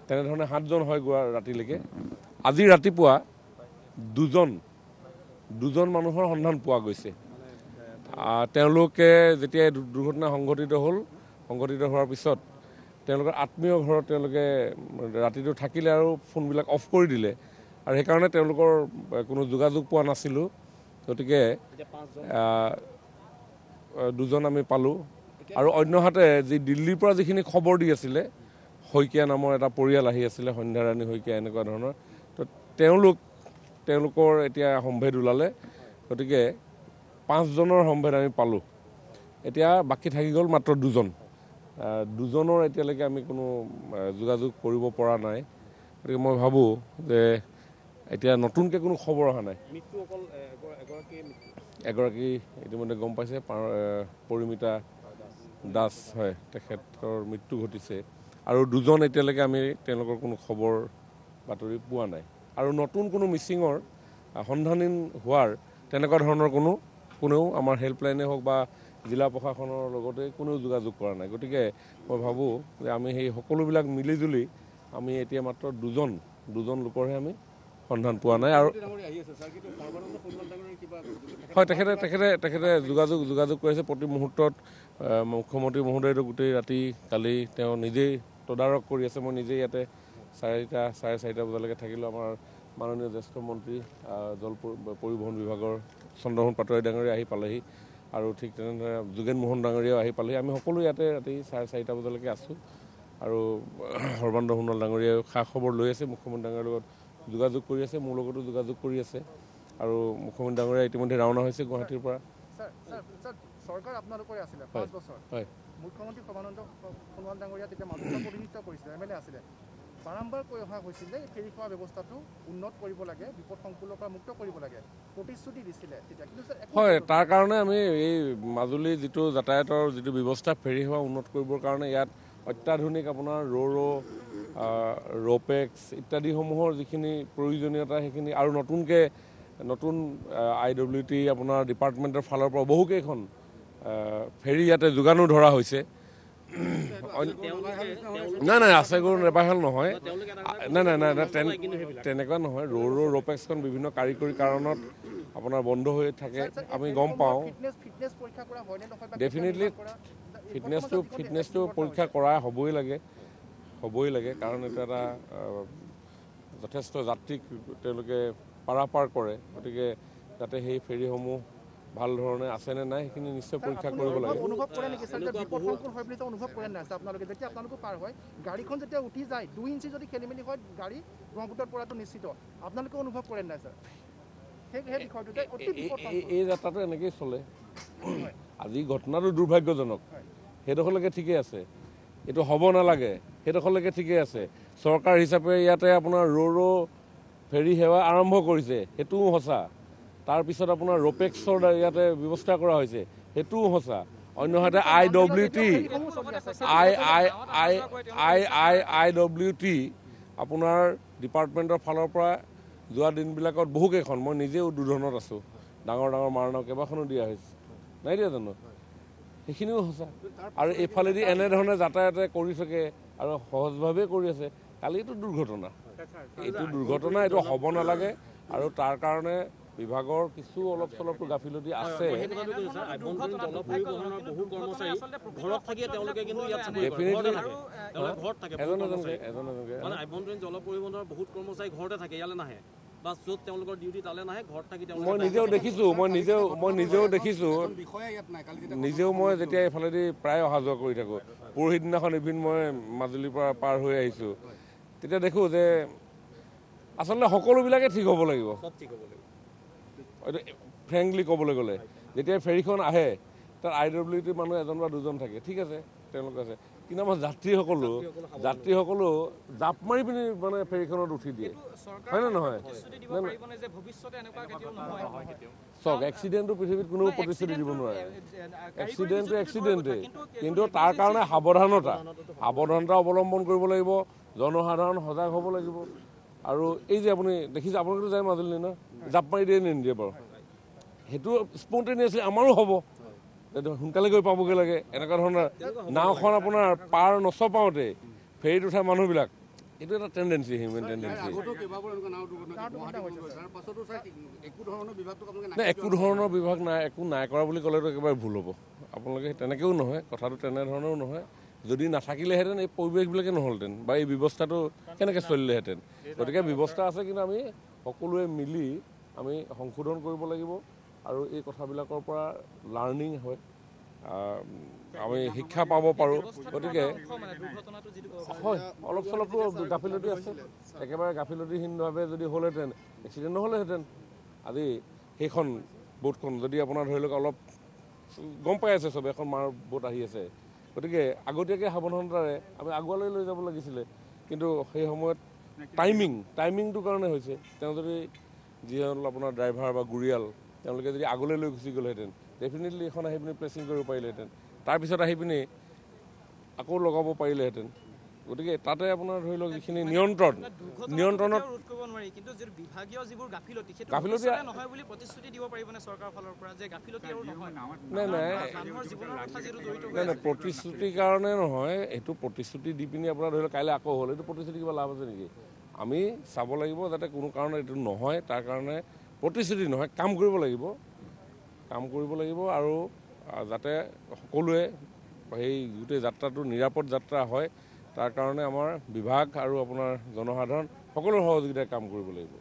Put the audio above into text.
তেনেধৰণে 7জন হয় গোৱা ৰাতিলৈকে। আজি ৰাতিপুৱা দুজন মানুহৰ সন্ধান পোৱা গৈছে। তেওঁলোকে যেতিয়া দুৰ্ঘটনা সংঘটিত হোৱাৰ পিছত তেওঁলোকৰ আত্মীয় ঘৰত তেওঁলোকে ৰাতিটো থাকিলে আৰু ফোনবিলাক অফ কৰি দিলে, আৰু সেইকাৰণে তেওঁলোকৰ কোনো যোগাযোগ পোৱা নাছিলোঁ। গতিকে 2জন আমি পালোঁ। আৰু অন্যহাতে যি দিল্লীৰ পৰা যিখিনি খবৰ দি আছিলে, শইকীয়া নামৰ এটা পৰিয়াল আহি আছিলে, সন্ধ্যাৰাণী শইকীয়া এনেকুৱা ধৰণৰ, তো তেওঁলোকৰ এতিয়া সম্ভেদ ওলালে। গতিকে 5জনৰ সম্ভেদ আমি পালোঁ। এতিয়া বাকী থাকি গ'ল মাত্ৰ 2জনৰ এতিয়ালৈকে আমি কোনো যোগাযোগ কৰিব পৰা নাই। গতিকে মই ভাবোঁ যে এতিয়া নতুনকৈ কোনো খবৰ অহা নাই। এগৰাকী ইতিমধ্যে গম পাইছে, পৰিমিতা দাস, হয়, তেখেতৰ মৃত্যু ঘটিছে। আৰু 2জন এতিয়ালৈকে আমি তেওঁলোকৰ কোনো খবৰ বাতৰি পোৱা নাই। আৰু নতুন কোনো মিচিঙৰ সন্ধানহীন হোৱাৰ তেনেকুৱা ধৰণৰ কোনেও আমাৰ হেল্পলাইনে হওক বা জিলা প্ৰশাসনৰ লগতে কোনেও যোগাযোগ কৰা নাই। গতিকে মই ভাবোঁ যে আমি সেই সকলোবিলাক মিলিজুলি আমি এতিয়া মাত্ৰ 2জন লোকৰহে আমি সন্ধান পোৱা নাই। আৰু হয়, তেখেতে যোগাযোগ কৰিছে প্ৰতি মুহূৰ্তত। মুখ্যমন্ত্ৰী মহোদয়টো গোটেই ৰাতি কালি তেওঁ নিজেই তদাৰক কৰি আছে। মই নিজেই ইয়াতে 4:30 বজালৈকে থাকিলোঁ। আমাৰ মাননীয় জ্যেষ্ঠ মন্ত্ৰী জল পৰিবহণ বিভাগৰ চন্দ্ৰমোহন পাটোৱাৰী ডাঙৰীয়া আহি পালেহি, আৰু ঠিক তেনেদৰে যোগেন মোহন ডাঙৰীয়াও আহি পালেহি। আমি সকলো ইয়াতে ৰাতি 4:30 বজালৈকে আছোঁ। আৰু সৰ্বানন্দ সোণোৱাল ডাঙৰীয়াও খা খবৰ লৈ আছে, মুখ্যমন্ত্ৰী ডাঙৰীয়াৰ লগত যোগাযোগ কৰি আছে, মোৰ লগতো যোগাযোগ কৰি আছে। আৰু মুখ্যমন্ত্ৰী ডাঙৰীয়া ইতিমধ্যে ৰাওনা হৈছে গুৱাহাটীৰ পৰা। চৰকাৰ আপোনালোকৰে আছিলে 5 বছৰ। হয়, মুখ্যমন্ত্ৰী সৰ্বানন্দ সোণোৱাল ডাঙৰীয়া তেতিয়া মাজুলীৰ প্ৰতিনিধিত্ব কৰিছিলে, MLA আছিলে। বাৰম্বাৰ কৈ অহা হৈছিল যে ফেৰী সেৱা ব্যৱস্থাটো উন্নত কৰিব লাগে, বিপদসংকুলৰ পৰা মুক্ত কৰিব লাগে, প্ৰতিশ্ৰুতি দিছিলে তেতিয়া। কিন্তু হয়, তাৰ কাৰণে আমি এই মাজুলী যিটো যাতায়াতৰ যিটো ব্যৱস্থা, ফেৰী সেৱা উন্নত কৰিবৰ কাৰণে ইয়াত অত্যাধুনিক আপোনাৰ ৰ'পেক্স ইত্যাদিসমূহৰ যিখিনি প্ৰয়োজনীয়তা সেইখিনি, আৰু নতুন IWT আপোনাৰ ডিপাৰ্টমেণ্টৰ ফালৰ পৰা বহুকেইখন ফেৰী ইয়াতে যোগানো ধৰা হৈছে। নাই আছে গৰু নেপাহেল নহয়, নাই তেনেকুৱা নহয়। ৰ'পেক্সখন বিভিন্ন কাৰিকৰী কাৰণত আপোনাৰ বন্ধ হৈ থাকে, আমি গম পাওঁ। ডেফিনেটলি ফিটনেছটো পৰীক্ষা কৰা হ'বই লাগে, কাৰণ এইটো এটা যথেষ্ট যাত্ৰীক তেওঁলোকে পাৰাপাৰ কৰে। গতিকে যাতে সেই ফেৰীসমূহ ভাল ধৰণে আছেনে নাই সেইখিনি নিশ্চয় পৰীক্ষা কৰিব লাগে। অনুভৱ কৰে নেকি স্যাৰ যে বিপদসংকুল হয় বুলি অনুভৱ কৰে নাই আপোনালোকে? যেতিয়া আপোনালোকে পাৰ হয়, গাড়ীখন যেতিয়া উঠি যায় 2 ইঞ্চি যদি খেলিমেলি হয়, গাড়ী ব্ৰহ্মপুত্ৰত পৰাটো নিশ্চিত। আপোনালোকে অনুভৱ কৰে নাই স্যাৰ এই যাত্ৰাটো এনেকেই চলে? আজি ঘটনাটো দুৰ্ভাগ্যজনক, সেইডোখৰলৈকে ঠিকেই আছে। এইটো হ'ব নালাগে, সেইডোখৰলৈকে ঠিকেই আছে। চৰকাৰ হিচাপে ইয়াতে আপোনাৰ ফেৰী সেৱা আৰম্ভ কৰিছে, সেইটোও সঁচা। তাৰপিছত আপোনাৰ ৰ'পেক্সৰ ইয়াতে ব্যৱস্থা কৰা হৈছে, সেইটোও সঁচা। অন্যহাতে IWT আপোনাৰ ডিপাৰ্টমেণ্টৰ ফালৰ পৰা যোৱা দিনবিলাকত বহুকেইখন, মই নিজেও দুধনত আছোঁ, ডাঙৰ মাৰণাও কেইবাখনো দিয়া হৈছে, নাই দিয়া জানো? সেইখিনিও সঁচা। আৰু এইফালেদি এনেধৰণে যাতায়াতে কৰি থাকে আৰু সহজভাৱেই কৰি আছে। কালি এইটো দুৰ্ঘটনা, এইটো হ'ব নালাগে। আৰু তাৰ কাৰণে বিভাগৰ কিছু অলপ চলপটো গাফিলতি আছে। মই নিজেও দেখিছোঁ, মই যেতিয়া এইফালেদি প্ৰায় অহা যোৱা কৰি থাকোঁ। পৰহি দিনাখন ইভিন মই মাজুলীৰ পৰা পাৰ হৈ আহিছোঁ, তেতিয়া দেখোঁ যে আচলতে সকলোবিলাকে ঠিক হ'ব লাগিব। এইটো ফ্ৰেংকলি ক'বলৈ গ'লে, যেতিয়া ফেৰীখন আহে তাত IWT মানুহ 1 বা 2জন থাকে, ঠিক আছে, তেওঁলোক আছে। কিন্তু আমাৰ যাত্ৰীসকলো জাপ মাৰি পিনি মানে ফেৰীখনত উঠি দিয়ে, হয় নে নহয়? চাওক, এক্সিডেণ্টটো পৃথিৱীত কোনেও প্ৰতিশ্ৰুতি দিব নোৱাৰে। এক্সিডেণ্টে, কিন্তু তাৰ কাৰণে সাৱধানতা অৱলম্বন কৰিব লাগিব, জনসাধাৰণ সজাগ হ'ব লাগিব। আৰু এই যে আপুনি দেখিছে, আপোনালোকেতো যায় মাজুলী ন, জাপ মাৰি দিয়ে নিদিয়ে বাৰু? সেইটো স্পণ্টেনিয়াছলি আমাৰো হ'ব, সোনকালে গৈ পাবগৈ লাগে। এনেকুৱা ধৰণৰ নাওখন আপোনাৰ পাৰ নচপাওঁতে ফেৰীত উঠা মানুহবিলাক এইটো এটা টেণ্ডেঞ্চি, হিউমেন টেণ্ডেঞ্চি। নাই, একো ধৰণৰ বিভাগ নাই, একো নাই কৰা বুলি ক'লেতো একেবাৰে ভুল হ'ব। আপোনালোকে তেনেকৈও নহয়, কথাটো তেনেধৰণেও নহয়। যদি নাথাকিলেহেঁতেন এই পৰিৱেশবিলাকে নহ'লহেঁতেন বা এই ব্যৱস্থাটো কেনেকৈ চলিলেহেঁতেন। গতিকে ব্যৱস্থা আছে, কিন্তু আমি সকলোৱে মিলি আমি সংশোধন কৰিব লাগিব আৰু এই কথাবিলাকৰ পৰা লাৰ্ণিং হয়, আমি শিক্ষা পাব পাৰোঁ। গতিকে হয়, অলপ চলপতো গাফিলতি আছে। একেবাৰে গাফিলতিহীনভাৱে যদি হ'লহেঁতেন এক্সিডেণ্ট নহ'লেহেঁতেন। আজি সেইখন বোটখন যদি আপোনাৰ ধৰি লওক অলপ গম পাই আছে চবে, এখন মাৰ বোট আহি আছে, গতিকে আগতীয়াকৈ সাৱধানতাৰে আমি আগুৱালৈ লৈ যাব লাগিছিলে। কিন্তু সেই সময়ত টাইমিংটোৰ কাৰণে হৈছে। তেওঁ যদি যিসকল আপোনাৰ ড্ৰাইভাৰ বা গুৰিয়াল তেওঁলোকে যদি আগলৈ লৈ গুচি গ'লহেঁতেন, ডেফিনেটলি এখন আহি পিনি প্লেচিং কৰিব পাৰিলেহেঁতেন, তাৰপিছত আহি পিনি আকৌ লগাব পাৰিলেহেঁতেন। গতিকে তাতে আপোনাৰ ধৰি লওক যিখিনি নিয়ন্ত্ৰণত গাফিলতি নাই, প্ৰতিশ্ৰুতিৰ কাৰণে নহয়। এইটো প্ৰতিশ্ৰুতি দি পিনি আপোনাৰ ধৰি লওক কাইলৈ আকৌ হ'ল, এইটো প্ৰতিশ্ৰুতি কিবা লাভ আছে নেকি? আমি চাব লাগিব যাতে কোনো কাৰণত এইটো নহয়, তাৰ কাৰণে প্ৰতিশ্ৰুতি নহয়, কাম কৰিব লাগিব আৰু যাতে সকলোৱে সেই গোটেই যাত্ৰাটো নিৰাপদ যাত্ৰা হয়, তাৰ কাৰণে আমাৰ বিভাগ আৰু আপোনাৰ জনসাধাৰণ সকলো সহযোগিতাৰে কাম কৰিব লাগিব।